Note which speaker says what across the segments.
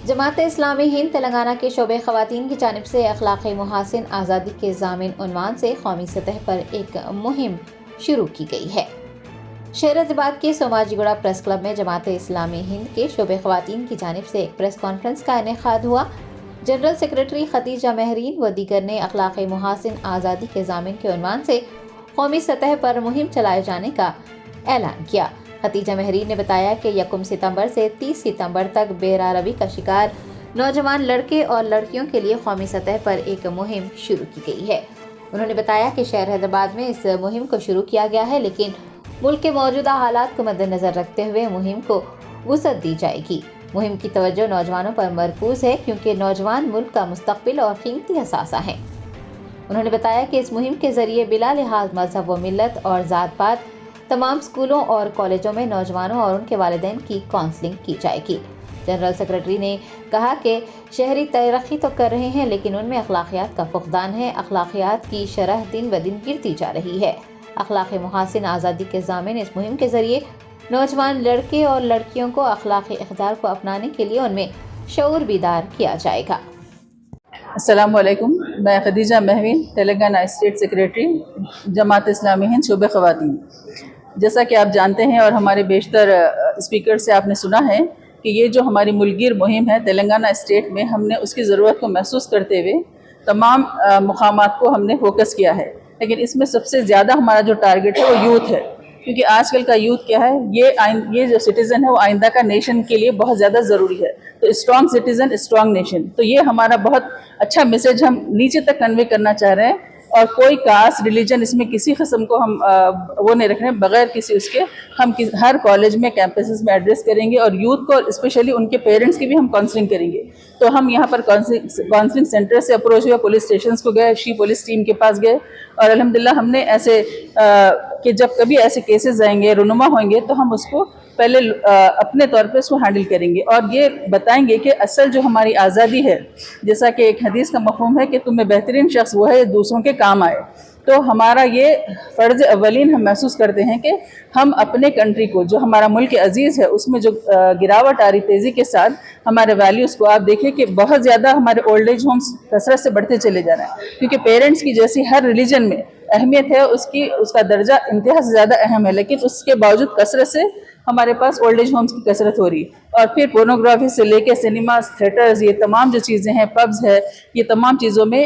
Speaker 1: जमात इस्लामी हिंद तेलंगाना के शोबे ख़वातीन की जानिब से अखलाक़ी मुहासिन आज़ादी के ज़ामिन उन्वान से कौमी सतह पर एक मुहिम शुरू की गई है। शहर हैदराबाद के सोमाजीगुड़ा प्रेस क्लब में जमात इस्लामी हिंद के शोबे ख़वातीन की जानिब से एक प्रेस कॉन्फ्रेंस का इनेकाद हुआ। जनरल सेक्रेटरी खदीजा महरीन व दीगर ने अखलाक़ी मुहासिन आज़ादी के ज़ामिन के उन्वान से कौमी सतह पर मुहिम चलाए जाने का ऐलान किया। खदीजा महरीन ने बताया कि 1 सितंबर से 30 सितंबर तक बेरारवी का शिकार नौजवान लड़के और लड़कियों के लिए कौमी सतह पर एक मुहिम शुरू की गई है। उन्होंने बताया कि शहर हैदराबाद में इस मुहिम को शुरू किया गया है, लेकिन मुल्क के मौजूदा हालात को मद्देनजर रखते हुए मुहिम को वुसअत दी जाएगी। मुहिम की तवज्जो नौजवानों पर मरकूज है, क्योंकि नौजवान मुल्क का मुस्तकबिल और कीमती असासा हैं। उन्होंने बताया कि इस मुहिम के जरिए बिला लिहाज मजहब व मिलत और ज़ात पात तमाम स्कूलों और कॉलेजों में नौजवानों और उनके वालिदैन की काउंसलिंग की जाएगी। जनरल सेक्रेटरी ने कहा कि शहरी तरक्की तो कर रहे हैं, लेकिन उनमें अखलाकियात का फुकदान है। अखलाकियात की शरह दिन ब दिन गिरती जा रही है। अखलाक़ी मुहासिन आज़ादी के ज़ामिन इस मुहिम के ज़रिए नौजवान लड़के और लड़कियों को अखलाक़ी इक़दार को अपनाने के लिए उनमें शऊर बीदार किया जाएगा।
Speaker 2: अस्सलामु अलैकुम, मैं खदीजा महरीन, तेलंगाना स्टेट सेक्रेटरी जमात इस्लामी हिंद शोबे ख़वातीन। जैसा कि आप जानते हैं और हमारे बेशतर स्पीकर से आपने सुना है कि ये जो हमारी मुल्कगीर मुहिम है तेलंगाना स्टेट में, हमने उसकी ज़रूरत को महसूस करते हुए तमाम मुकामात को हमने फोकस किया है। लेकिन इसमें सबसे ज़्यादा हमारा जो टारगेट है वो यूथ है, क्योंकि आजकल का यूथ क्या है, ये जो सिटीज़न है वो आइंदा का नेशन के लिए बहुत ज़्यादा ज़रूरी है। तो स्ट्रॉन्ग सिटीज़न स्ट्रॉन्ग नेशन, तो ये हमारा बहुत अच्छा मैसेज हम नीचे तक कन्वे करना चाह रहे हैं। और कोई कास्ट रिलीजन इसमें किसी किस्म को हम वो नहीं रख रहे हैं, बगैर किसी उसके हम हर कॉलेज में कैंपसेस में एड्रेस करेंगे और यूथ को स्पेशली उनके पेरेंट्स की भी हम काउंसलिंग करेंगे। तो हम यहाँ पर काउंसलिंग सेंटर से अप्रोच हुए, पुलिस स्टेशन को गए, शी पुलिस टीम के पास गए और अल्हम्दुलिल्लाह हमने ऐसे कि जब कभी ऐसे केसेस आएंगे, रुनुमा होंगे, तो हम उसको पहले अपने तौर पे उसको हैंडल करेंगे और ये बताएंगे कि असल जो हमारी आज़ादी है, जैसा कि एक हदीस का मफ़हूम है कि तुम्हें बेहतरीन शख्स वो है दूसरों के काम आए। तो हमारा ये फ़र्ज़ अव्वलीन हम महसूस करते हैं कि हम अपने कंट्री को, जो हमारा मुल्क अज़ीज़ है, उसमें जो गिरावट आ रही तेज़ी के साथ हमारे वैल्यूज़ को आप देखिए कि बहुत ज़्यादा हमारे ओल्ड एज होम्स कसरत से बढ़ते चले जा रहे हैं, क्योंकि पेरेंट्स की जैसी हर रिलीजन में अहमियत है, उसका दर्जा इंतहा से ज़्यादा अहम है, लेकिन उसके बावजूद कसरत से हमारे पास ओल्ड एज होम्स की कसरत हो रही है। और फिर पोर्नोग्राफी से लेके सिनेमास, थिएटर्स, ये तमाम जो चीज़ें हैं, पब्स है, ये तमाम चीज़ों में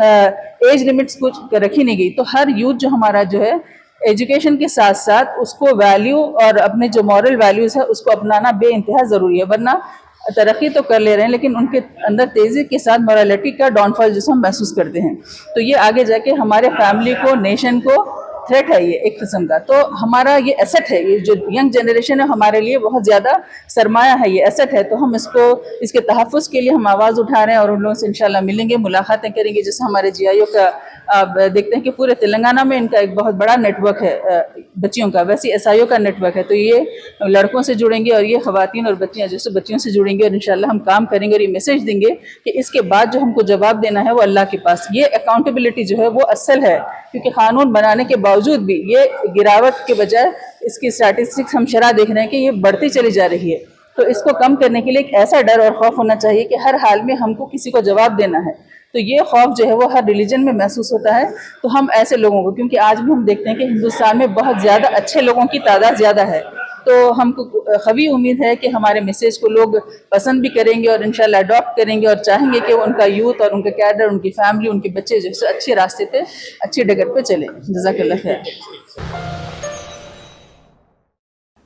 Speaker 2: एज लिमिट्स कुछ रखी नहीं गई। तो हर यूथ जो हमारा जो है एजुकेशन के साथ साथ उसको वैल्यू और अपने जो मॉरल वैल्यूज़ है उसको अपनाना बेइंतहा ज़रूरी है, वरना तरक्की तो कर ले रहे हैं लेकिन उनके अंदर तेज़ी के साथ मॉरलिटी का डाउनफॉल जिसे हम महसूस करते हैं। तो ये आगे जाके हमारे फैमिली को, नेशन को थ्रेट है, ये एक किस्म का। तो हमारा ये एसेट है, ये जो यंग जनरेशन है हमारे लिए बहुत ज़्यादा सरमाया है, ये एसेट है। तो हम इसके तहफ़्फ़ुज़ के लिए हम आवाज़ उठा रहे हैं और उन लोगों से इंशाल्लाह मिलेंगे, मुलाकातें करेंगे। जैसे हमारे GIO का आप देखते हैं कि पूरे तेलंगाना में इनका एक बहुत बड़ा नेटवर्क है बच्चियों का, वैसे SIO का नेटवर्क है। तो ये लड़कों से जुड़ेंगे और ये ख़वातीन और बच्चियाँ जैसे बच्चियों से जुड़ेंगे और इंशाल्लाह हम काम करेंगे और ये मैसेज देंगे कि इसके बाद जो हमको जवाब देना है वो अल्लाह के पास। ये अकाउंटेबिलिटी जो है वो असल है, क्योंकि कानून बनाने के बावजूद भी ये गिरावट के बजाय इसकी स्टैटिस्टिक्स हम शरह देख रहे हैं कि ये बढ़ती चली जा रही है। तो इसको कम करने के लिए एक ऐसा डर और खौफ होना चाहिए कि हर हाल में हमको किसी को जवाब देना है। तो ये खौफ जो है वो हर रिलीजन में महसूस होता है। तो हम ऐसे लोगों को, क्योंकि आज भी हम देखते हैं कि हिंदुस्तान में बहुत ज़्यादा अच्छे लोगों की तादाद ज़्यादा है, तो हमको ख़वी उम्मीद है कि हमारे मैसेज को लोग पसंद भी करेंगे और इंशाल्लाह अडॉप्ट करेंगे और चाहेंगे कि उनका यूथ और उनका कैडर, उनकी फैमिली, उनके बच्चे जो है अच्छे रास्ते पे, अच्छी डगर पे चले। जज़ाकल्लाह खैर।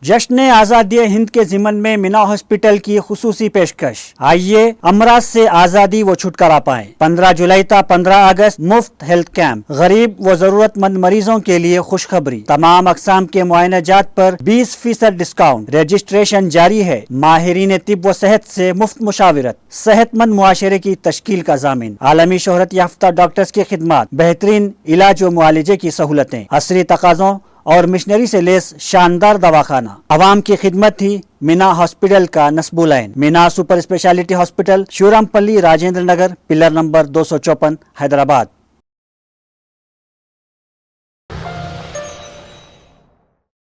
Speaker 3: जश्न आज़ादी हिंद के ज़िमन में मीना हॉस्पिटल की खुसूसी पेशकश। आइए अमराज से आज़ादी व छुटकारा पाएं। 15 जुलाई ta 15 अगस्त मुफ्त हेल्थ कैंप। गरीब व जरूरतमंद मरीजों के लिए खुशखबरी, तमाम अक़साम के मुआयनाजात पर 20% डिस्काउंट। रजिस्ट्रेशन जारी है। माहिरीन तिब व सेहत से मुफ्त मुशावरत, सेहतमंद मुआशरे की तश्कील का ज़ामिन। आलमी शोहरत याफ्ता डॉक्टर्स की खिदमत, बेहतरीन इलाज व मुआलजे की सहूलतें, असरी तकाज़ों और मिशनरी से लेस शानदार दवाखाना। आवाम की खिदमत थी मीना हॉस्पिटल का नस्बुलैन। Meena super speciality hospital, Shurampalli, Rajendra Nagar, pillar number 254, Hyderabad.